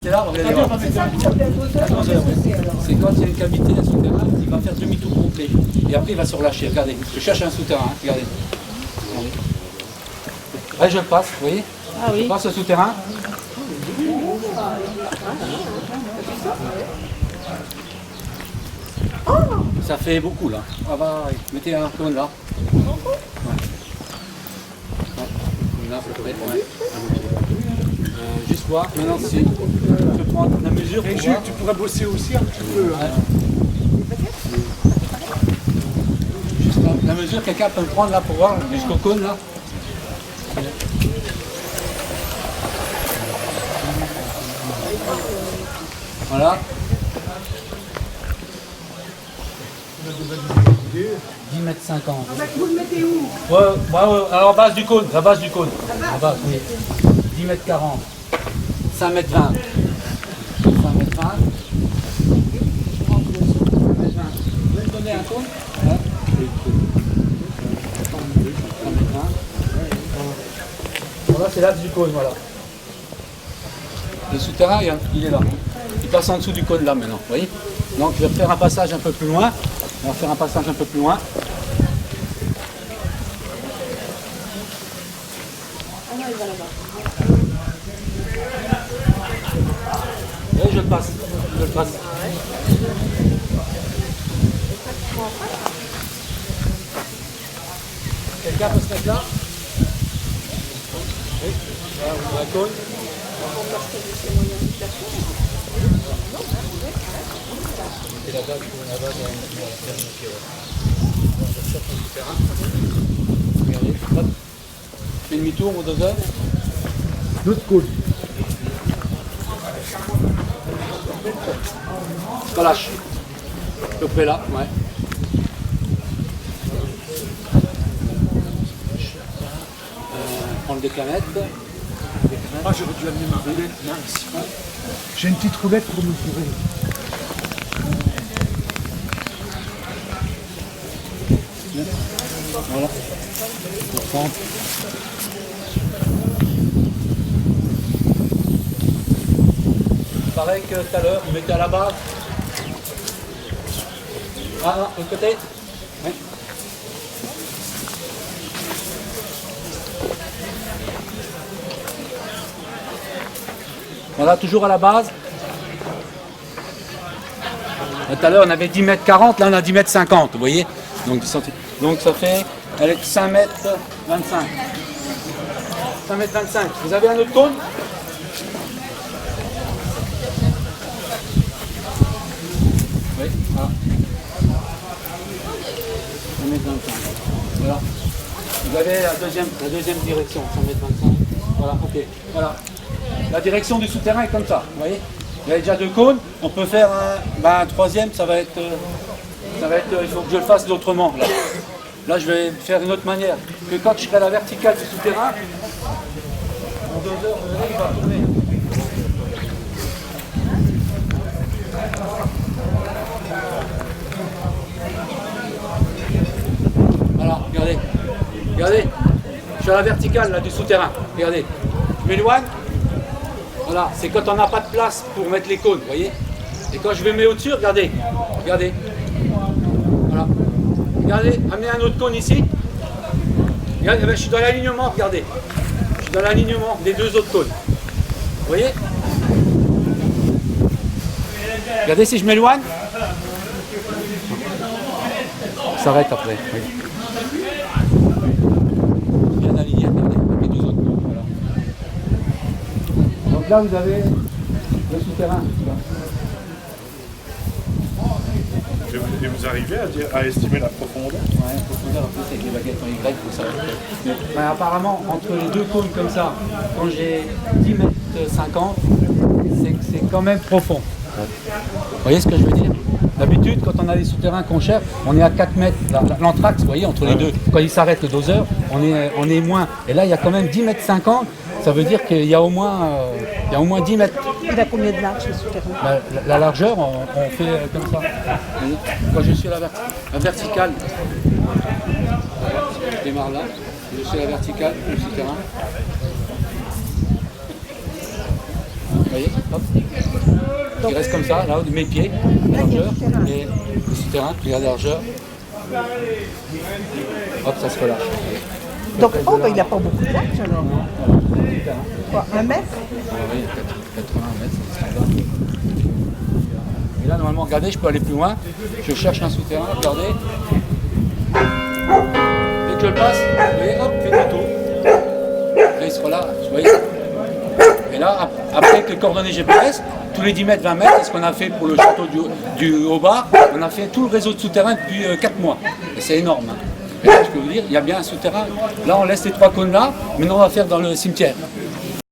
C'est là, regardez là. C'est quand il y a une cavité d'un souterrain, il va faire demi-tour complet. Et après il va se relâcher. Regardez, je cherche un souterrain, hein. Regardez. Là je le passe, vous voyez. Ah oui. Je passe le souterrain. Ça fait beaucoup là. Ah bah, mettez un cône là. Ouais. Là, à peu près, ouais. Juste voir, maintenant si je peux prendre la mesure. Et Jules, tu pourrais bosser aussi un petit peu. Hein. Juste la mesure, quelqu'un peut me prendre là pour voir jusqu'au cône là. Voilà. 10 mètres 50. Vous le mettez où? Ouais, alors base du cône, la base du cône. La base, oui. 10 mètres 40. 5 mètres 20. 5 mètres 20. 5 mètres 20. Vous pouvez me donner un cône? Ouais. 5 mètres 20. Voilà, c'est l'axe du cône, voilà. Le souterrain, il est là. Il passe en dessous du cône là maintenant, vous voyez? Donc je vais faire un passage un peu plus loin. On va faire un passage un peu plus loin. Oui, je le passe. Je le passe. Quelqu'un peut se mettre là? Oui, la cône. Et la base, regardez, hop. Fais demi-tour au 2 heures. L'autre cône. Relâche. À peu près là, ouais. Prendre des canettes. Ah, j'aurais dû amener ma roulette, mince. J'ai une petite roulette pour mesurer. Voilà. Pareil que tout à l'heure, vous mettez à la base. Ah non, de l'autre côté. Oui. Voilà, toujours à la base. Tout à l'heure, on avait 10 mètres 40, là on a 10 mètres 50, vous voyez. Donc ça fait 5 mètres 25. 5 mètres 25. Vous avez un autre cône? Oui, voilà. 5 mètres 25. Voilà. Vous avez la deuxième direction, 5 mètres 25. Voilà, ok. Voilà. La direction du souterrain est comme ça, vous voyez. Il y a déjà 2 cônes. On peut faire un troisième, ça va être, il faut que je le fasse autrement. Là, je vais faire d'une autre manière. Que quand je serai à la verticale du souterrain, en 2 heures, il va tourner. Voilà, regardez. Regardez. Je suis à la verticale là, du souterrain. Regardez. Je m'éloigne. Voilà, c'est quand on n'a pas de place pour mettre les cônes, vous voyez. Et quand je vais mettre au-dessus, regardez. Regardez. Voilà. Regardez, amenez un autre cône ici. Regardez, je suis dans l'alignement, regardez. Je suis dans l'alignement des 2 autres cônes. Vous voyez? Regardez si je m'éloigne. Ça s'arrête après. Oui. Bien aligné, regardez, avec les 2 autres cônes. Voilà. Donc là, vous avez le souterrain. Et vous arrivez à estimer la profondeur? Ouais, la profondeur, en plus, avec les baguettes en Y, il faut savoir. Mais apparemment, entre les 2 cônes comme ça, quand j'ai 10 mètres 50, c'est quand même profond. Vous voyez ce que je veux dire? D'habitude, quand on a des souterrains qu'on cherche, on est à 4 mètres. L'anthrax, vous voyez, entre les deux. Quand il s'arrête le doseur, on est moins. Et là, il y a quand même 10 mètres 50. Ça veut dire qu'il y a au moins 10 mètres. Il a combien de large le souterrain? La largeur, on fait comme ça. Quand je suis à la verticale, je démarre là, je suis à la verticale, le souterrain. voyez, hop. Il reste comme ça, là, de mes pieds, la largeur, et le souterrain, regardez la largeur. Hop, ça se relâche. Donc, oh, bah, il n'a pas beaucoup de large alors. Quoi, 1 mètre? Oui, 80 mètres, c'est standard. Et là, normalement, regardez, je peux aller plus loin. Je cherche un souterrain, regardez. Dès que je le passe, vous voyez, hop, fait demi-tour. Là, il se relâche, vous voyez. Et là, après avec les coordonnées GPS, tous les 10 mètres, 20 mètres, c'est ce qu'on a fait pour le château du Haut-Bar. On a fait tout le réseau de souterrains depuis 4 mois. Et c'est énorme. Et là, je peux vous dire, il y a bien un souterrain. Là, on laisse les 3 cônes là. Maintenant, on va faire dans le cimetière.